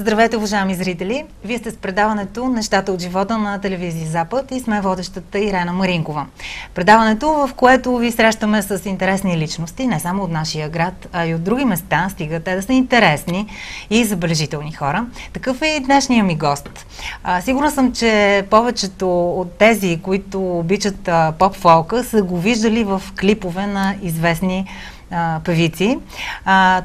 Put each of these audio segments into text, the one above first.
Здравейте, уважаеми зрители! Вие сте с предаването "Нещата от живота" на телевизия Запад и сме водещата Ирена Маринкова. Предаването, в което ви срещаме с интересни личности, не само от нашия град, а и от други места, стига те да са интересни и забележителни хора. Такъв е и днешния ми гост. Сигурна съм, че повечето от тези, които обичат поп-фолка, са го виждали в клипове на известни певици.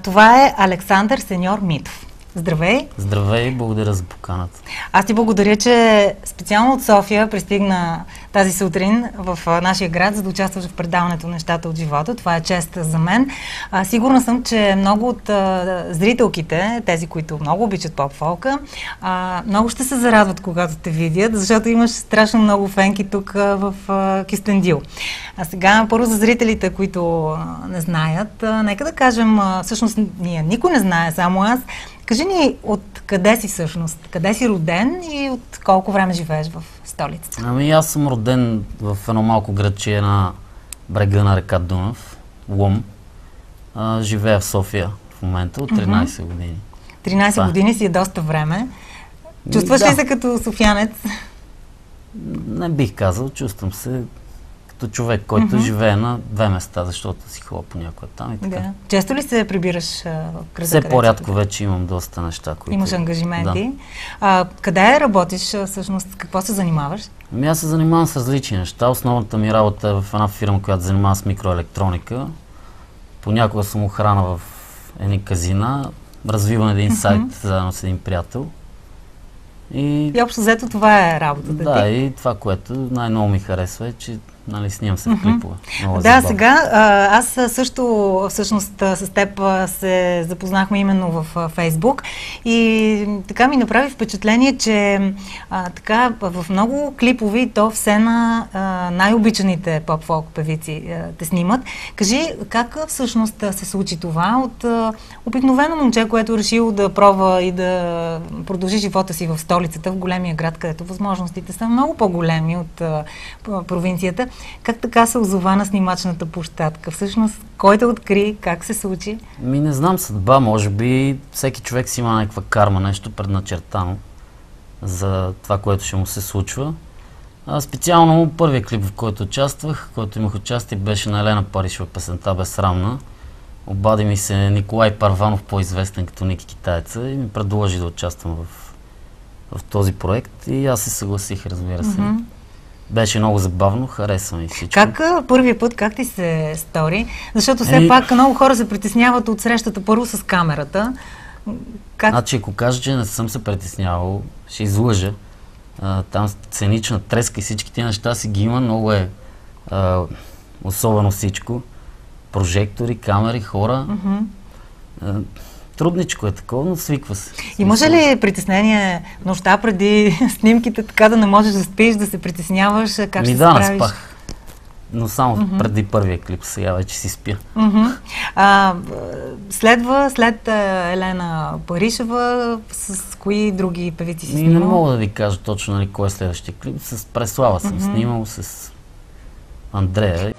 Това е Александър Сеньор Митов. Здравей! Здравей, благодаря за поканата. Аз ти благодаря, че специално от София пристигна тази сутрин в нашия град, за да участваш в предаването "Нещата от живота". Това е чест за мен. Сигурна съм, че много от зрителките, тези, които много обичат поп-фолка, много ще се зарадват, когато те видят, защото имаш страшно много фенки тук в Кюстендил. А сега, първо за зрителите, които не знаят, нека да кажем, всъщност никой не знае, само аз. Кажи ни от къде си всъщност, къде си роден и от колко време живееш в столицата? Ами аз съм роден в едно малко градче на брега на река Дунав, Лом. Живея в София в момента от 13 години. 13 години си е доста време. Чувстваш ли се като софиянец? Не бих казал, чувствам се като човек, който живее на две места, защото си ходя понякога там и така. Да. Често ли се прибираш в града? Все по-рядко вече имам доста неща, които... Имаш ангажименти. Да. Къде работиш всъщност? Какво се занимаваш? Ами аз се занимавам с различни неща. Основната ми работа е в една фирма, която занимава с микроелектроника. Понякога съм охрана в едни казина. Развивам един сайт заедно с един приятел. И общо взето това е работата ти? Да, и това, което най-много ми харесва е, че снимам се в клипове. Да, сега аз също всъщност с теб се запознахме именно в Фейсбук и така ми направи впечатление, че така в много клипови, то все на най-обичаните поп-фолк певици те снимат. Кажи, как всъщност се случи това от обикновено момче, което е решило да пробва и да продължи живота си в столицата, в големия град, където възможностите са много по-големи от провинцията. Как така се озова на снимачната площадка? Всъщност, кой те откри? Как се случи? Не знам, съдба, може би. Всеки човек си има някаква карма, нещо предначертано за това, което ще му се случва. Специално първият клип, в който участвах, който имах участие, беше на Елена Паришева, песента "Безсрамна". Обади ми се Николай Парванов, по-известен като Ники Китаеца, и ми предложи да участвам в този проект и аз се съгласих, разбира се. Беше много забавно, хареса ми всичко. Как първия път, как ти се стори? Защото все пак много хора се притесняват от срещата първо с камерата. Значи, ако кажа, че не съм се притеснявал, ще излъжа. Там сценична треска и всички тези неща си ги има, много е особено всичко. Прожектори, камери, хора. Трудничко е такова, но свиква се. Имаше ли притеснение нощта преди снимките, така да не можеш да спиш, да се притесняваш? Как ще се справиш? Не спах. Но само преди първия клип, сега вече си спя. След Елена Паришева, с кои други певици си снимал? Не мога да ви кажа точно кой е следващия клип. С Преслава съм снимал, с Андрея.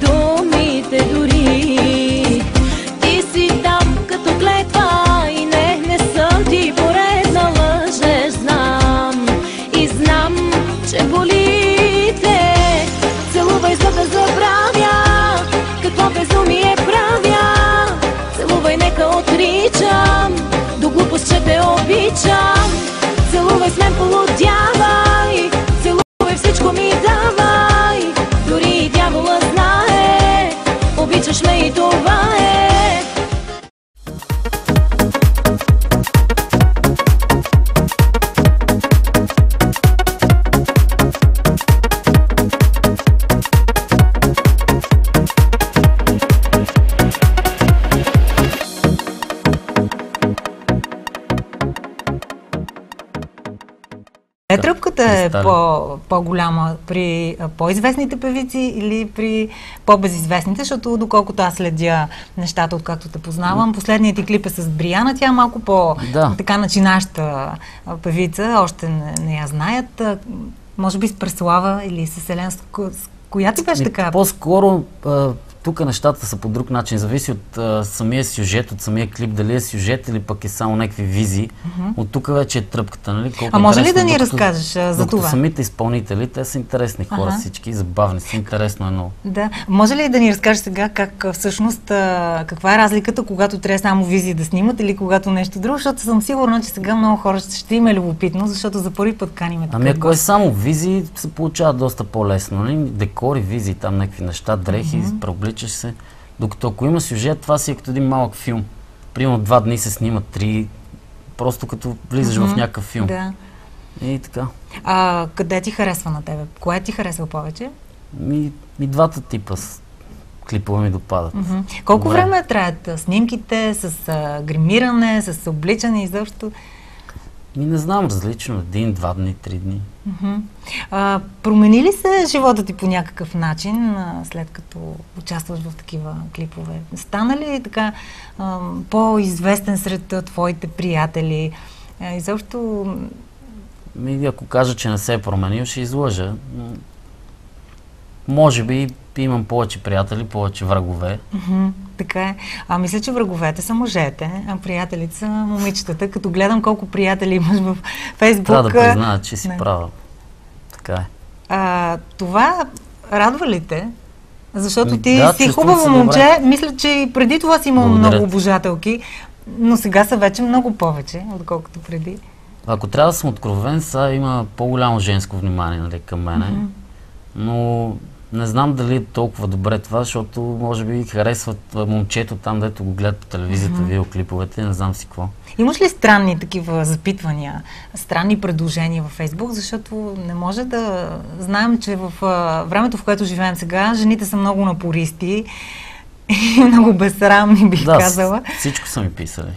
Думите дори Къде тръпката е кристали. по-голяма? При по-известните певици или при по-безизвестните? Защото доколкото аз следя нещата, откакто те познавам, последният ти клип е с Бриана, тя е малко така начинаща певица, още не я знаят. Може би с Преслава или с Елен, с коя ти беше така? По-скоро тук нещата са по друг начин. Зависи от самия сюжет, от самия клип, дали е сюжет или пък е само някакви визии. От тук вече е тръпката, нали? А може ли да ни разкажеш за това? Самите изпълнители, те са интересни хора всички, забавни са, интересно е много. Да. Може ли да ни разкажеш сега как всъщност, каква е разликата, когато трябва само визии да снимат или когато нещо друго, защото съм сигурна, че сега много хора ще има любопитно, защото за първи път каним така. Ами ако е само визии, се получава доста по-лесно. Нали? Декори, визии, там някакви неща, дрехи, преобличаш се. Докато ако има сюжет, това си е като един малък филм. Примерно 2 дни се снимат, 3, просто като влизаш в някакъв филм. Да. И така. Къде ти харесва на тебе? Кое ти харесва повече? Ми двата типа клипове ми допадат. Колко време траят снимките с гримиране, с обличане и защо? Не знам, различно. 1, 2 дни, 3 дни. Промени ли се живота ти по някакъв начин, след като участваш в такива клипове? Стана ли така по-известен сред твоите приятели? Изобщо... Ако кажа, че не се е променил, ще излъжа. Може би имам повече приятели, повече врагове. Така е. Мисля, че враговете са мъжете, а приятелите са момичетата. Като гледам колко приятели имаш в Фейсбук... Трябва да призная, че си права. Така е. Това радва ли те? Защото ти си хубаво момче. Мисля, че и преди това си имал много обожателки, но сега са вече много повече, отколкото преди. Ако трябва да съм откровен, сега има по-голямо женско внимание, нали, към мене. Но не знам дали е толкова добре това, защото може би харесват момчето там, дето го гледат по телевизията, видеоклиповете, не знам си какво. Имаш ли странни такива запитвания, странни предложения във Фейсбук, защото не може да знаем, че в времето, в което живеем сега, жените са много напористи и много безсрамни, бих казала. Да, всичко са ми писали.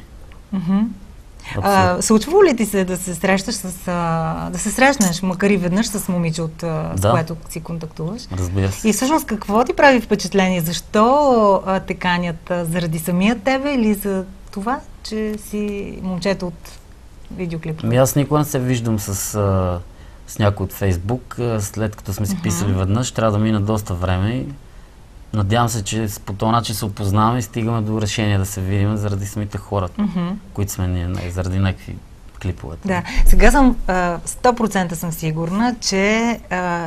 Случва ли ти се да се срещаш да се срещнеш, макар и веднъж с момиче, с което си контактуваш? Разбира се. И всъщност какво ти прави впечатление? Защо те канят? Заради самия тебе или за това, че си момчето от видеоклипа? Аз никога не се виждам с някой от Фейсбук. След като сме си писали веднъж, трябва да мине доста време и надявам се, че по този начин се опознаваме и стигаме до решение да се видим заради самите хора, които сме ние, заради някакви клипове. Да, сега съм 100% съм сигурна, че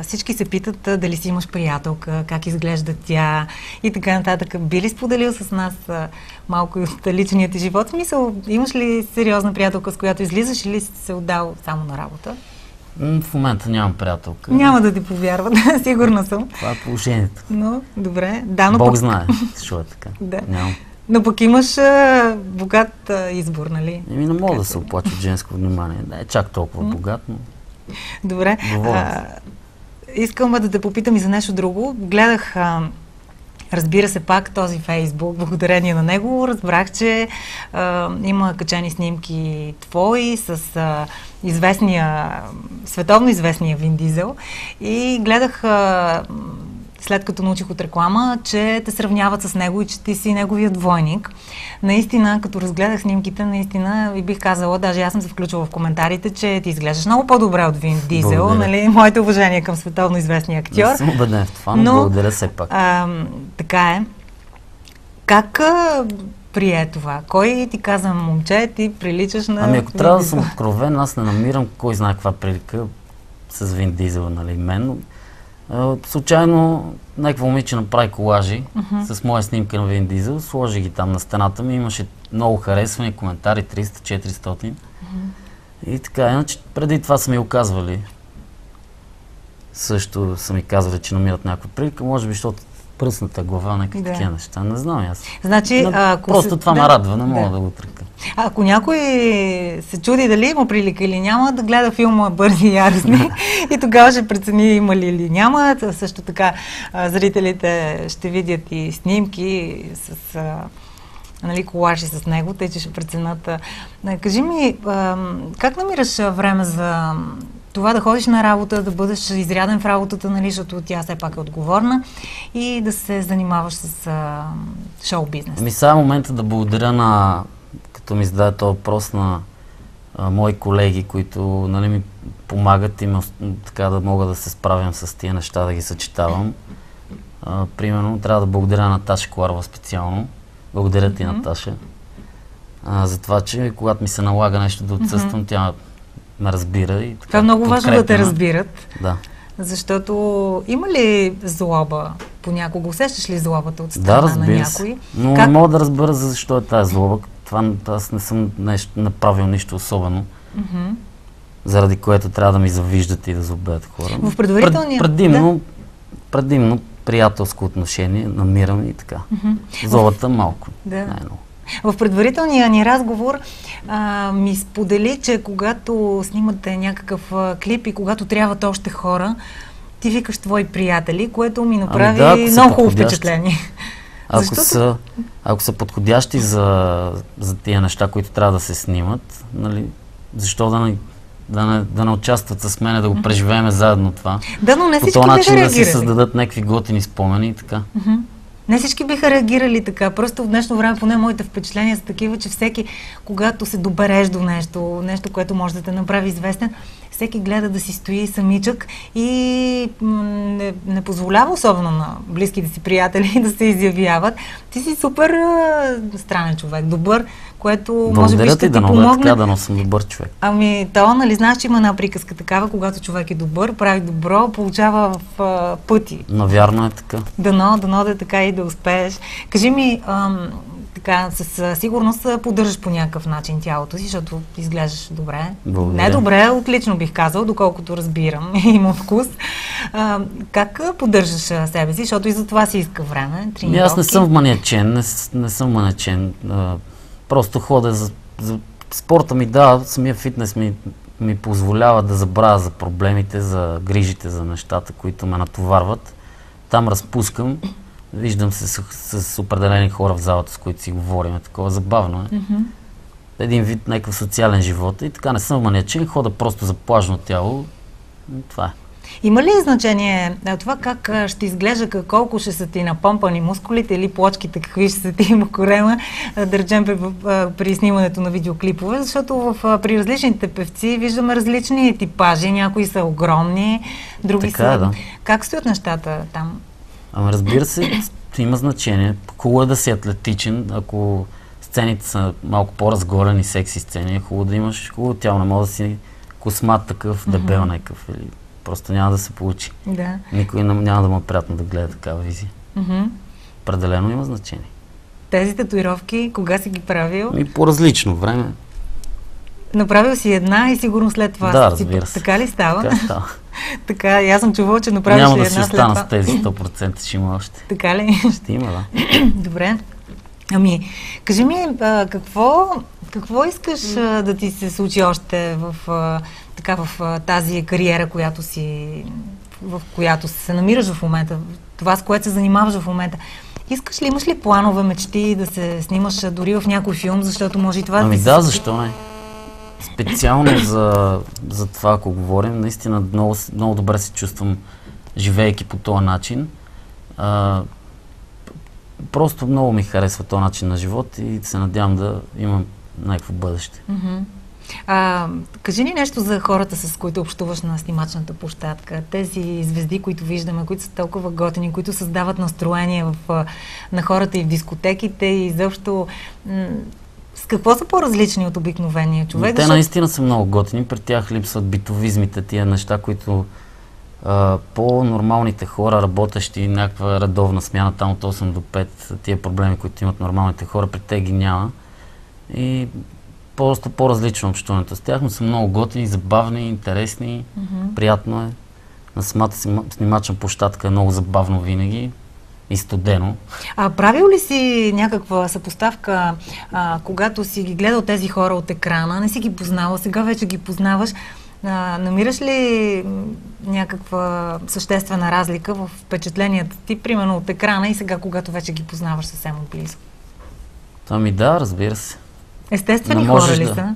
всички се питат дали си имаш приятелка, как изглежда тя и така нататък. Би ли споделил с нас малко и от личния ти живот? В смисъл, имаш ли сериозна приятелка, с която излизаш или си се отдал само на работа? В момента нямам приятелка. Няма да ти повярват, сигурна съм. Това е положението. Но, добре. Да, но Бог знае, защо е така. Да. Нямам. Но пък имаш богат избор, нали? Не мога да се оплача от женско внимание. Не е чак толкова богат, но... Добре. Искам да те попитам и за нещо друго. Гледах, разбира се, пак този Фейсбук. Благодарение на него разбрах, че има качени снимки твои с световно известния Вин Дизел. И гледах, след като научих от реклама, че те сравняват с него и че ти си неговият двойник. Наистина, като разгледах снимките, наистина ви бих казала, даже аз съм се включила в коментарите, че ти изглеждаш много по-добре от Вин Дизел. Нали? Моите уважения към световно известния актьор. Не съм убеден в това, но благодаря все пак. Така е. Как прие това? Кой ти каза, момче, ти приличаш на... Ако трябва да съм откровен, аз не намирам кой знае каква прилика с Вин Дизел, нали, мен. Случайно някакво момиче направи колажи с моя снимка на Вин Дизел, сложи ги там на стената ми, имаше много харесвани коментари, 300-400. И така, иначе преди това са ми оказвали. Също са ми казвали, че намират някаква прилика, може би, защото пръсната глава, някакви такива неща. Не знам аз. Значи, просто това ме радва, не мога да го отрека. Ако някой се чуди дали има прилика или няма, да гледа филма "Бързи и яростни" и тогава ще прецени има ли или няма. Също така зрителите ще видят и снимки с колажи с него, тъй че ще преценят. Кажи ми, как намираш време за това да ходиш на работа, да бъдеш изряден в работата, нали, защото тя все пак е отговорна и да се занимаваш с шоу-бизнес. Ами сега е момента да благодаря на, като ми зададе този въпрос, на мои колеги, които, нали, ми помагат и така да мога да се справям с тия неща, да ги съчетавам. Примерно, трябва да благодаря на Наташа Коларова специално. Благодаря ти, Наташа, за това, че когато ми се налага нещо да отсъствам, тя ме разбира и така. Това е много важно да те разбират. Да. Защото има ли злоба понякога? Усещаш ли злобата от страна на някой? Но не мога да разбера защо е тази злоба. Това аз не съм направил нищо особено, заради което трябва да ми завиждат и да злобеят хора. В предварителния... Предимно приятелско отношение, намирам и така. Злобата малко. Най-много. В предварителния ни разговор ми сподели, че когато снимате някакъв клип и когато трябват още хора, ти викаш твои приятели, което ми направи много хубаво впечатление. Ако са подходящи за тия неща, които трябва да се снимат, нали, защо да не участват с мене, да го преживеем заедно това. Да, но не всички по този биха начин реагирали. да си създадат някакви готини спомени и така. Не всички биха реагирали така. Просто в днешно време, поне моите впечатления са такива, че всеки, когато се добереш до нещо, което може да те направи известен, всеки гледа да си стои самичък и не позволява особено на близките си приятели да се изявяват. Ти си супер странен човек, добър, което може би ще ти помогне. Така, да съм добър човек. Ами, нали знаеш, че има една приказка такава, когато човек е добър, прави добро, получава в пъти. Навярно е така. Дано да е така и да успееш. Кажи ми, така, със сигурност поддържаш по някакъв начин тялото си, защото изглеждаш добре. Благодаря. Не добре, отлично бих казал, доколкото разбирам, имам вкус. Как поддържаш себе си, защото и за това си иска време, тренировки? Аз не съм вманиачен, не съм вманиачен. Просто ходя за спорта ми, самия фитнес ми позволява да забравя за проблемите, за грижите, за нещата, които ме натоварват. Там разпускам, виждам се с определени хора в залата, с които си говорим. Такова забавно е. Един вид някакъв социален живот и така не съм вманиачен, хода просто за плажно тяло. Това е. Има ли значение това как ще изглежда, колко ще са ти напомпани мускулите или плочките, какви ще са ти има корема, да речем при снимането на видеоклипове, защото при различните певци виждаме различни типажи, някои са огромни, други така, са... Да. Как стоят нещата там? Разбира се, има значение. Хубаво е да си атлетичен, ако сцените са малко по-разгорени, секси сцени, е хубаво да имаш хубаво тяло, не може да си космат такъв, дебел някакъв или... Просто няма да се получи. Да. Никой няма да му е приятно да гледа такава визия. Определено има значение. Тези татуировки, кога си ги правил? По различно време. Направил си една и сигурно след това. Да, разбира се. Така ли става? Така става. Така, аз съм чувала, че направиш няма ли да една си след това. остана с тези 100%, ще има още. Така ли? Ще има, да. Добре. Ами, кажи ми, какво искаш да ти се случи още в тази кариера, в която се намираш в момента, това, с което се занимаваш в момента? Имаш ли планове, мечти да се снимаш дори в някой филм, защото може и това да се... да, защо не? Специално за това, ако говорим, наистина много добре се чувствам, живеейки по този начин. Просто много ми харесва този начин на живот и се надявам да имам някакво бъдеще. Кажи ни нещо за хората, с които общуваш на снимачната площадка. Тези звезди, които виждаме, които са толкова готини, които създават настроение на хората и в дискотеките и изобщо... С какво са по-различни от обикновения човек? Те наистина са много готини. При тях липсват битовизмите, тия неща, които по-нормалните хора, работещи някаква редовна смяна там от 8 до 5, тия проблеми, които имат нормалните хора, при те ги няма. И просто по-различно общуването с тях, но са много готини, забавни, интересни, приятно е. На самата снимачна площадка е много забавно винаги и студено. Правил ли си някаква съпоставка, когато си ги гледал тези хора от екрана, не си ги познавал, сега вече ги познаваш, намираш ли някаква съществена разлика в впечатленията ти, примерно от екрана и сега, когато вече ги познаваш съвсем отблизо? Ами да, разбира се. Естествени хора ли са?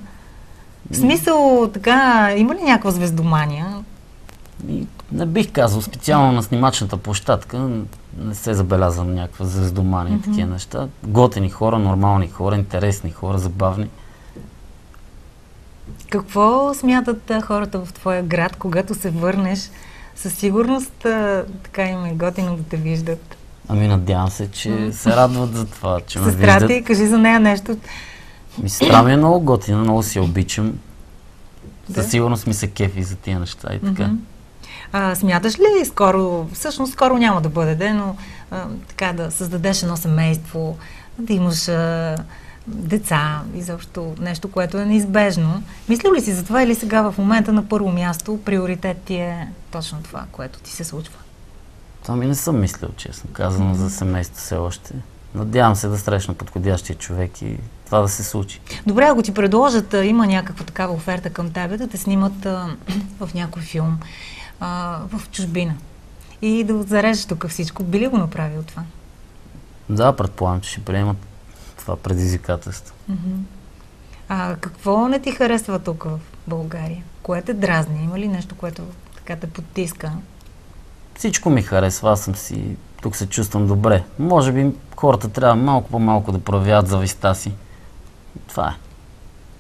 В смисъл, така, има ли някаква звездомания? Не бих казал, специално на снимачната площадка не се забелязва някаква звездомания и такива неща. Готини хора, нормални хора, интересни хора, забавни. Какво смятат хората в твоя град, когато се върнеш? Със сигурност така им е готино да те виждат. Ами надявам се, че се радват за това, че ме Сестра виждат. ти, кажи за нея нещо. Сестра ми е много готина, много си я обичам. Да. Със сигурност ми се кефи за тия неща и така. Смяташ ли скоро, всъщност скоро няма да бъде ден, но така да създадеш едно семейство, да имаш деца, изобщо нещо, което е неизбежно. Мислил ли си за това или сега в момента на първо място приоритет ти е точно това, което ти се случва? Това ми не съм мислил, честно казано, за семейство все още. Надявам се да срещна подходящия човек и това да се случи. Добре, ако ти предложат, има някаква такава оферта към тебе, да те снимат в някой филм в чужбина и да зарежеш тук всичко, би ли го направил това? Да, предполагам, че ще приемат това предизвикателство. Какво не ти харесва тук в България? Кое те дразни? Има ли нещо, което така те потиска? Всичко ми харесва, аз съм си, тук се чувствам добре. Може би хората трябва малко по-малко да проявяват завистта си. Това е.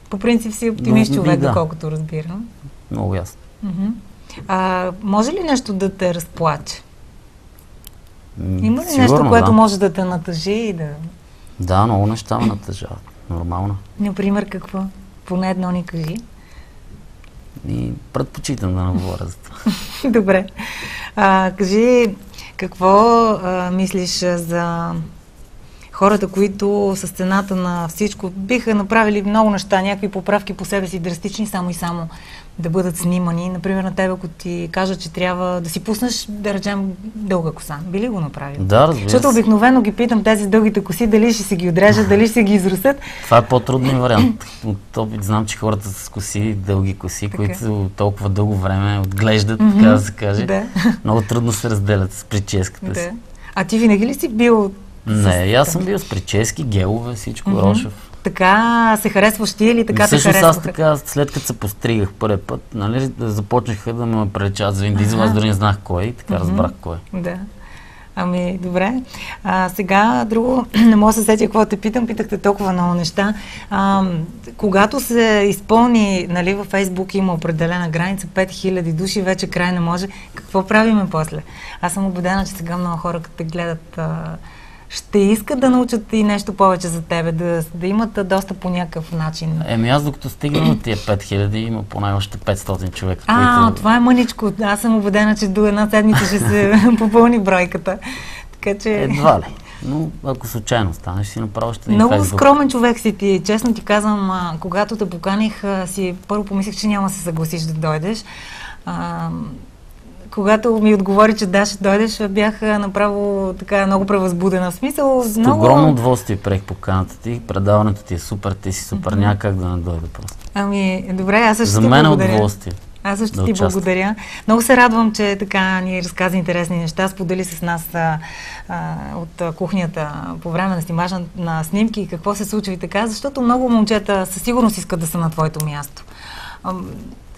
По принцип си оптимист човек, да. доколкото разбирам. Много ясно. Може ли нещо да те разплаче? Има ли Сигурно, нещо, което да. може да те натъжи и да... Да, много неща ме натъжават. Нормално. Например, какво? Поне едно ни кажи. И предпочитам да не говоря за това. Добре. Кажи, какво мислиш за хората, които с цената на всичко биха направили много неща, някакви поправки по себе си драстични, само и само да бъдат снимани. Например, на тебе, ако ти кажа, че трябва да си пуснеш, да речем, дълга коса. Би ли го направил? Да, разбира се. Защото обикновено ги питам тези дългите коси, дали ще си ги отрежат, дали ще си ги израстат. Това е по-труден вариант. От опит знам, че хората с коси, дълги коси, така, които толкова дълго време отглеждат, така да се каже, да. много трудно се разделят с прическата си. Да. А ти винаги ли си бил... Не, аз съм бил с прически, гелове, всичко, рошев. Така се харесваш ти или така те харесваха? Аз така, след като се постригах първи път, нали, започнаха да ме приличават за Вин Дизел, аз дори не знах кой и така разбрах кой. Да. Ами, добре. Сега друго, не мога да се сетя какво те питам, питахте толкова много неща. Когато се изпълни, нали, във Фейсбук има определена граница, 5000 души, вече край не може. Какво правиме после? Аз съм убедена, че сега много хора, като те гледат, ще искат да научат и нещо повече за тебе, да имат достъп по някакъв начин. Аз докато стигна на тия 5000, има поне още 500 човека. Това е мъничко. Аз съм убедена, че до една седмица ще се попълни бройката. Така че... Едва ли. Но ако случайно станеш, си направо ще Много Facebook. скромен човек си ти. Честно ти казвам, когато те поканих, първо помислих, че няма да се съгласиш да дойдеш. Когато ми отговори, че да, ще дойдеш, бях направо така много превъзбудена. В смисъл, с много... огромно удоволствие приех поканата ти. Предаването ти е супер, ти си супер, няма как да не дойда просто. Ами, добре, аз също за ти мен е благодаря. удоволствие. Аз също ти благодаря. Много се радвам, че така ни разказа интересни неща, сподели с нас от кухнята по време на снимажа на снимки и какво се случва и така, защото много момчета със сигурност искат да са на твоето място.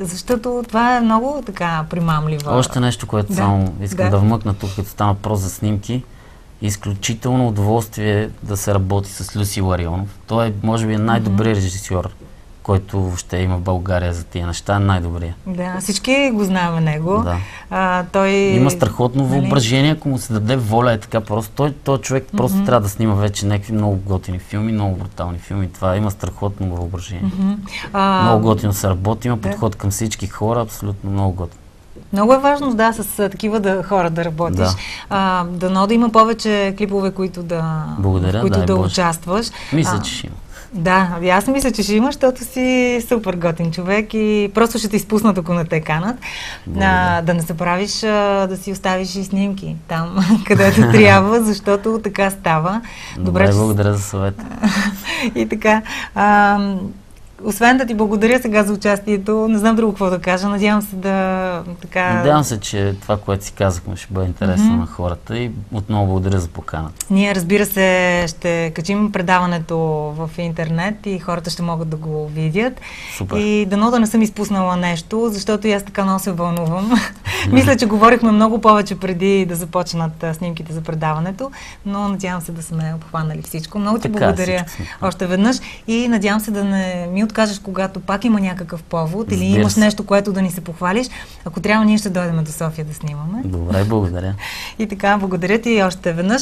Защото това е много така примамливо. Още нещо, което само искам да вмъкна тук, като стана въпрос за снимки. Изключително удоволствие да се работи с Люси Ларионов. Той е, може би, най-добрият режисьор, който въобще има в България за тия неща, е най-добрия. Да, всички го знаем него. Да. Той... Има страхотно въображение, ако му се даде воля, е така просто. Той човек просто трябва да снима вече някакви много готини филми, много брутални филми. Това има страхотно въображение. Много готино се работи, има подход към всички хора, абсолютно много готино. Много е важно, да, с такива хора да работиш. Дано да има повече клипове, които да участваш. Мисля, че ще има. Да, аз мисля, че ще имаш, защото си супер готин човек и просто ще те изпуснат, ако не те канат. Да не забравиш да си оставиш и снимки там, където трябва, защото така става. Добре, благодаря за съвета. И така, освен да ти благодаря сега за участието, не знам друго какво да кажа. Надявам се Надявам се, че това, което си казахме, ще бъде интересно на хората и отново благодаря за поканата. Ние, разбира се, ще качим предаването в интернет и хората ще могат да го видят. Супер. И дано да не съм изпуснала нещо, защото и аз така много се вълнувам. Мисля, че говорихме много повече преди да започнат снимките за предаването, но надявам се да сме обхванали всичко. Много ти благодаря още веднъж и надявам се да не ми откажеш, когато пак има някакъв повод или имаш нещо, което да ни се похвалиш. Ако трябва, ние ще дойдем до София да снимаме. Добре, благодаря. И така, благодаря ти още веднъж.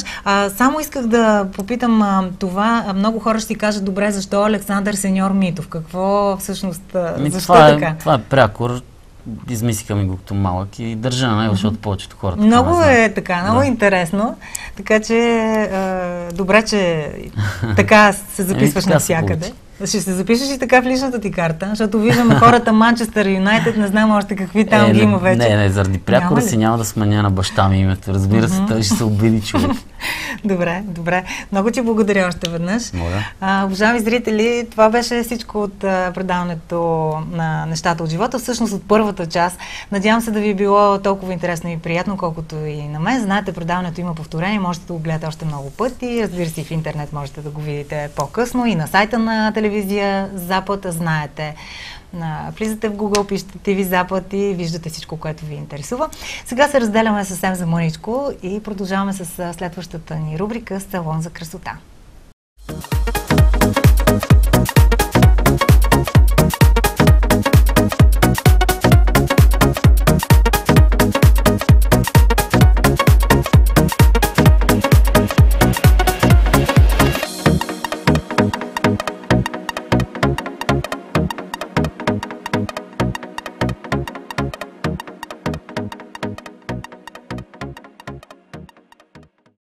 Само исках да попитам това. Много хора ще си кажат, добре, защо Александър Сеньор Митов? Какво всъщност, защо така? Това е прякор. Измислиха ми го като малък и държа на него, защото повечето хората. Много е така, много интересно. Така че, добре, че така се записваш навсякъде. Ще се запишеш и така в личната ти карта, защото виждаме хората Манчестър Юнайтед, не знам още какви там ги има вече. Не, заради прякора си няма да сменя на баща ми името. Разбира се, той ще се обиди човек. Добре. Много ти благодаря още веднъж. Уважаеми зрители, това беше всичко от предаването на Нещата от живота, всъщност от първата част. Надявам се да ви е било толкова интересно и приятно, колкото и на мен. Знаете, предаването има повторение, можете да го гледате още много пъти. Разбира се, и в интернет можете да го видите по-късно и на сайта на телевизия Запад, знаете. Влизате в Google, пишете TV Запад и виждате всичко, което ви интересува. Сега се разделяме съвсем за мъничко и продължаваме с следващата ни рубрика Салон за красота.